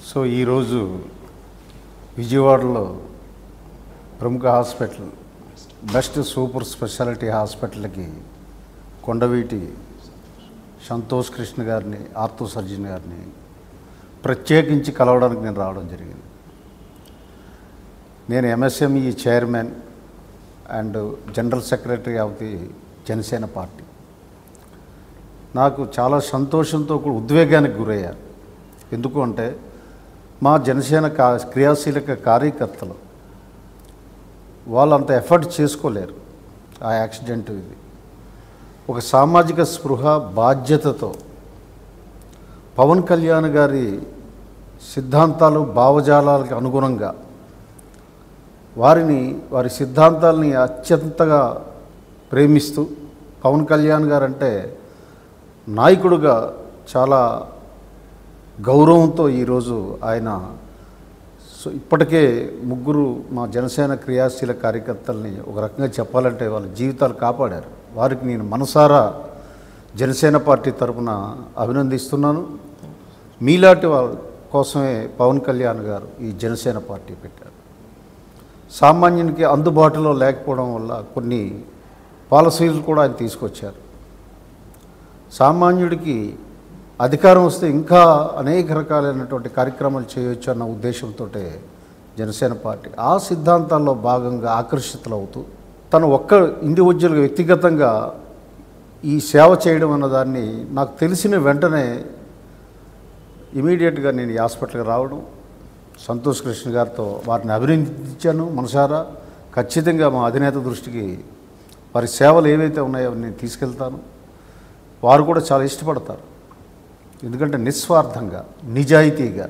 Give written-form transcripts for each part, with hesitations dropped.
So ఈరోజు విజయవాడలో ప్రముఖ హాస్పిటల్ బెస్ట్ సూపర్ స్పెషాలిటీ హాస్పిటల్కి కొండవీటి సంతోష్ కృష్ణ గారిని ఆర్థో సర్జన్ గారిని ప్రత్యేకించి కలవడానికి నేను రావడం జరిగింది. నేను MSME chairman and general secretary of the Janasena party. నాకు చాలా సంతోషంతో కూడా ఉద్వేగానికి గురయ్యాను. ఎందుకు అంటే మా జనసేన క్రియాశీలక కార్యకర్తలు వాళ్ళంత ఎఫర్ట్ చేసుకోలేరు. ఆ యాక్సిడెంట్ ఇది ఒక సామాజిక స్పృహ బాధ్యతతో పవన్ కళ్యాణ్ గారి సిద్ధాంతాలు భావజాలాలకు అనుగుణంగా వారి సిద్ధాంతాలని అత్యంతగా ప్రేమిస్తూ పవన్ కళ్యాణ్ గారు అంటే నాయకుడుగా చాలా గౌరవంతో ఈరోజు ఆయన ఇప్పటికే ముగ్గురు మా జనసేన క్రియాశీల కార్యకర్తల్ని ఒక రకంగా చెప్పాలంటే వాళ్ళ జీవితాలు కాపాడారు. వారికి నేను మనసారా జనసేన పార్టీ తరఫున అభినందిస్తున్నాను. మీలాంటి వాళ్ళ కోసమే పవన్ కళ్యాణ్ గారు ఈ జనసేన పార్టీ పెట్టారు. సామాన్యునికి అందుబాటులో లేకపోవడం వల్ల కొన్ని పాలసీలు కూడా ఆయన తీసుకొచ్చారు. సామాన్యుడికి అధికారం వస్తే ఇంకా అనేక రకాలైనటువంటి కార్యక్రమాలు చేయవచ్చు అన్న ఉద్దేశంతో జనసేన పార్టీ ఆ సిద్ధాంతాల్లో భాగంగా ఆకర్షితులవుతూ తను ఒక్క ఇండివిజువల్గా వ్యక్తిగతంగా ఈ సేవ చేయడం అన్నదాన్ని నాకు తెలిసిన వెంటనే ఇమీడియట్గా నేను ఈ హాస్పిటల్కి రావడం, సంతోష్ కృష్ణ గారితో వారిని అభినందించాను మనసారా. ఖచ్చితంగా మా అధినేత దృష్టికి వారి సేవలు ఏవైతే ఉన్నాయో నేను తీసుకెళ్తాను. వారు కూడా చాలా ఇష్టపడతారు. ఎందుకంటే నిస్వార్థంగా నిజాయితీగా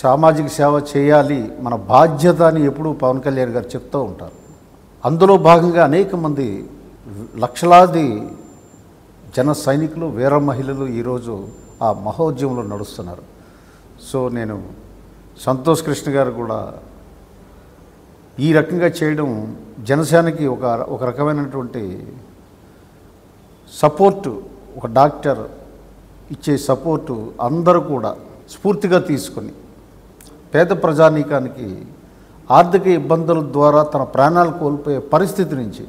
సామాజిక సేవ చేయాలి మన బాధ్యత అని ఎప్పుడూ పవన్ కళ్యాణ్ గారు చెప్తూ ఉంటారు. అందులో భాగంగా అనేక మంది లక్షలాది జన సైనికులు వీర మహిళలు ఈరోజు ఆ మహోద్యమంలో నడుస్తున్నారు. సో నేను సంతోష్ కృష్ణ గారు కూడా ఈ రకంగా చేయడం జనసేనకి ఒక రకమైనటువంటి సపోర్టు, ఒక డాక్టర్ ఇచ్చే సపోర్టు అందరూ కూడా స్ఫూర్తిగా తీసుకొని పేద ప్రజానీకానికి ఆర్థిక ఇబ్బందుల ద్వారా తన ప్రాణాలు కోల్పోయే పరిస్థితి నుంచి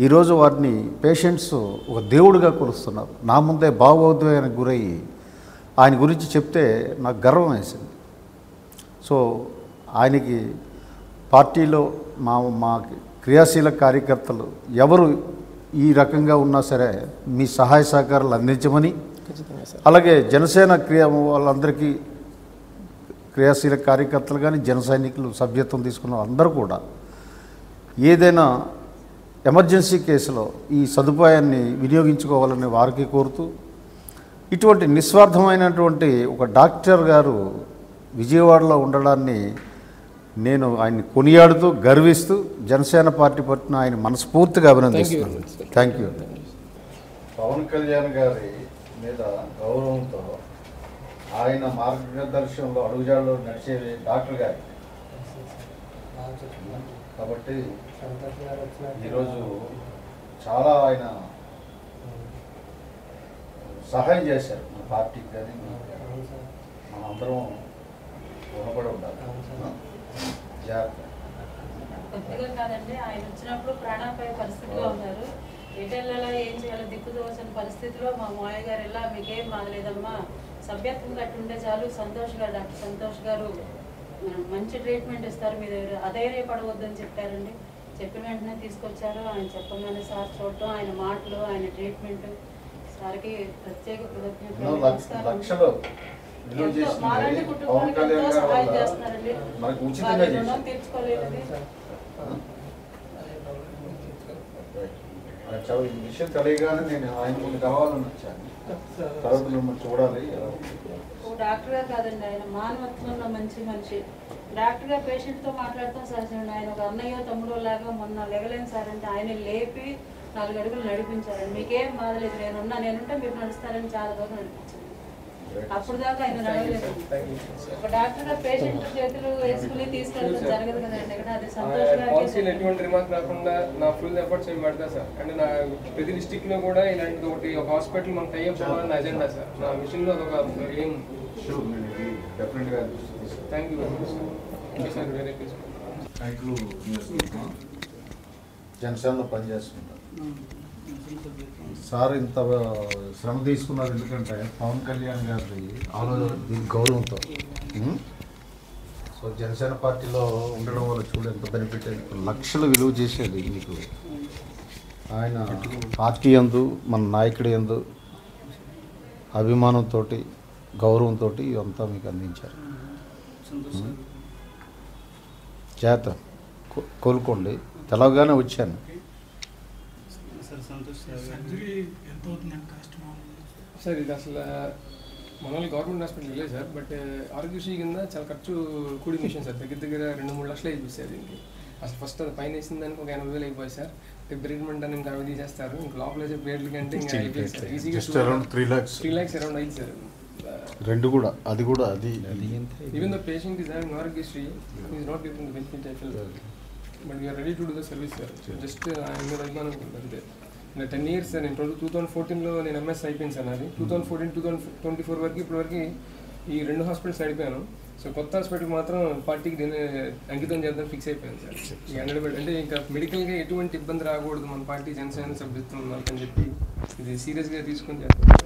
ఈరోజు వారిని పేషెంట్స్ ఒక దేవుడిగా కొలుస్తున్నారు. నా ముందే భావోద్వేగానికి గురయ్యి ఆయన గురించి చెప్తే నాకు గర్వం వేసింది. సో ఆయనకి పార్టీలో మా క్రియాశీల కార్యకర్తలు ఎవరు ఈ రకంగా ఉన్నా సరే మీ సహాయ సహకారాలు అందించమని, అలాగే జనసేన వాళ్ళందరికీ క్రియాశీల కార్యకర్తలు కానీ జన సైనికులు సభ్యత్వం తీసుకున్న అందరూ కూడా ఏదైనా ఎమర్జెన్సీ కేసులో ఈ సదుపాయాన్ని వినియోగించుకోవాలని వారికి కోరుతూ ఇటువంటి నిస్వార్థమైనటువంటి ఒక డాక్టర్ గారు విజయవాడలో ఉండడాన్ని నేను ఆయన్ని కొనియాడుతూ గర్విస్తూ జనసేన పార్టీ పట్ల ఆయన మనస్ఫూర్తిగా అభినందిస్తున్నాను. Thank you. పవన్ కళ్యాణ్ గారి మీద గౌరవంతో ఆయన మార్గదర్శనంలో అడుగుజాడలో నడిచే డాక్టర్ గారి కాబట్టి ఈరోజు చాలా ఆయన సహాయం చేశారు మన పార్టీకి కానీ మన అందరం రుణపడి ఉండాలి. కొద్దిగా కాదండి, ఆయన వచ్చినప్పుడు ప్రాణాపాయ పరిస్థితిలో ఉన్నారు. ఎటెళ్ళలో ఏం చేయాలో దిక్కుదోచని పరిస్థితిలో మా మాయ గారు ఎలా మీకేం బాగలేదమ్మా, సభ్యత్వం కట్టి ఉంటే చాలు, డాక్టర్ సంతోష్ గారు మంచి ట్రీట్మెంట్ ఇస్తారు, మీ దగ్గర అధైర్యపడవద్దని చెప్పారండి. చెప్పిన వెంటనే తీసుకొచ్చారు. ఆయన చెప్పగానే సార్ చూడటం, ఆయన మాటలు, ఆయన ట్రీట్మెంట్, సార్కి ప్రత్యేక కృతజ్ఞతలు. మాలాంటి కుటుంబానికి ఎంతో సహాయం చేస్తున్నారండి. వారి రుణం తీర్చుకోలేనిది. ఈ విషయం తెలియగానే నేను ఆయన ముందు కావాలని వచ్చాను. తర్వాత మిమ్మల్ని చూడాలి. డాక్టర్ గారు కాదండి, ఆయన మానవత్వం ఉన్న మంచి మనిషి. డాక్టర్ గారు పేషెంట్తో మాట్లాడతాం సహజండి. ఆయన ఒక అన్నయ్య తమ్ముడు లాగా మొన్న లెగలేను సార్ అంటే ఆయన లేపి 4 అడుగులు నడిపించారండి. మీకేం బాధలేదు, నేనుంటే మీరు నడుస్తారని చాలా దూరం నడిపించారు. అప్పుడు దాకా ఆయన నడవలేదు. ఒక డాక్టర్ గారు పేషెంట్ చేతులు వేసుకుని తీసుకెళ్ళడం జరగదు కదండి. ఇక్కడ అది సంతోషంగా ఎటువంటి రిమార్క్ రాకుండా నా ఫుల్ ఎఫర్ట్స్ ఏమి పెడతా సార్. అంటే నా ప్రతి డిస్టిక్ లో కూడా ఇలాంటిది ఒకటి ఒక హాస్పిటల్ మనకు టైప్ అవ్వాలని అజెండా సార్. నా మిషన్ లో అదొక ఏం డెఫినెట్గా thank you very much sir very నాయకులు జనసేనలో పనిచేస్తుంటారు. సార్ ఇంత శ్రమ తీసుకున్నారు ఎందుకంటే పవన్ కళ్యాణ్ గారి దీని గౌరవంతో. సో జనసేన పార్టీలో ఉండడం వల్ల చూడు ఎంత బెనిఫిట్ అయింది. లక్షలు విలువ చేసేది మీకు ఆయన పార్టీ యందు మన నాయకుడి యందు అభిమానంతో గౌరవంతో ఇదంతా మీకు అందించారు. జాగ్రత్త కోలుకోండి. తెలవగానే వచ్చాను. సార్ ఇది అసలు మనల్ని గవర్నమెంట్ హాస్పిటల్ లేదు సార్, బట్ ఆరోగ్యశ్రీ కింద చాలా ఖర్చు కూడిన విషయం సార్. దగ్గర 2-3 లక్షలు అయిపోయి దీనికి. అసలు ఫస్ట్ అది పైన వేసిన దానికి ఒక 80,000 అయిపోయి సార్. బ్రీట్మెంట్ అని ఇంకా అవి తీసేస్తారు. ఇంకా లోపల వేసే బెడ్ల కంటే ఇంకా అయిపోయింది సార్. ఈజీగా 3 lakhs అరౌండ్ అయింది సార్. రెండు కూడా అది even the patient is having Aarogyasri is not getting the benefit I feel, but we are ready to do the service sir. Just ఆయన అభిమానం అంతే. 10 years సార్. నేను 2014లో నేను ఎంఎస్ అయిపోయింది సార్ నాది. 2014-2024 వరకు ఇప్పటివరకు ఈ 2 హాస్పిటల్స్ అయిపోయాను. సో కొత్త హాస్పిటల్కి మాత్రం పార్టీకి దీన్ని అంకితం చేద్దాం ఫిక్స్ అయిపోయాను సార్. అంటే ఇంకా మెడికల్గా ఎటువంటి ఇబ్బంది రాకూడదు మన పార్టీ జనసేన సభ్యత్వం వాళ్ళకని చెప్పి ఇది సీరియస్గా తీసుకొని చేస్తాను.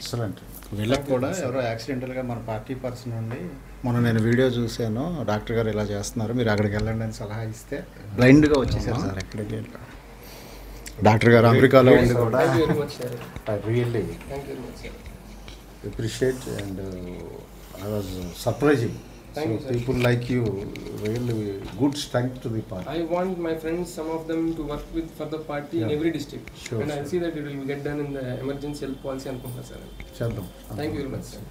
ఎక్సలెంట్. వీళ్ళకి కూడా ఎవరో యాక్సిడెంటల్గా మన పార్టీ పర్సన్ ఉండి మొన్న నేను వీడియో చూశాను, డాక్టర్ గారు ఇలా చేస్తున్నారు మీరు అక్కడికి వెళ్ళండి అని సలహా ఇస్తే బ్లైండ్గా వచ్చేసారు సార్. ఎక్కడికి డాక్టర్ గారు అమెరికాలో ఉండి కూడా thank you very much sir. I really thank you very much sir. appreciate and I was surprising. Thank So you, sir. people like you really good strength to the party. I want my friends, some of them, to work with for the party in Yeah. every district. Sure, And I'll sure. see that it will get done in the emergency health policy and sir. చేద్దాం. Thank you very much, sir.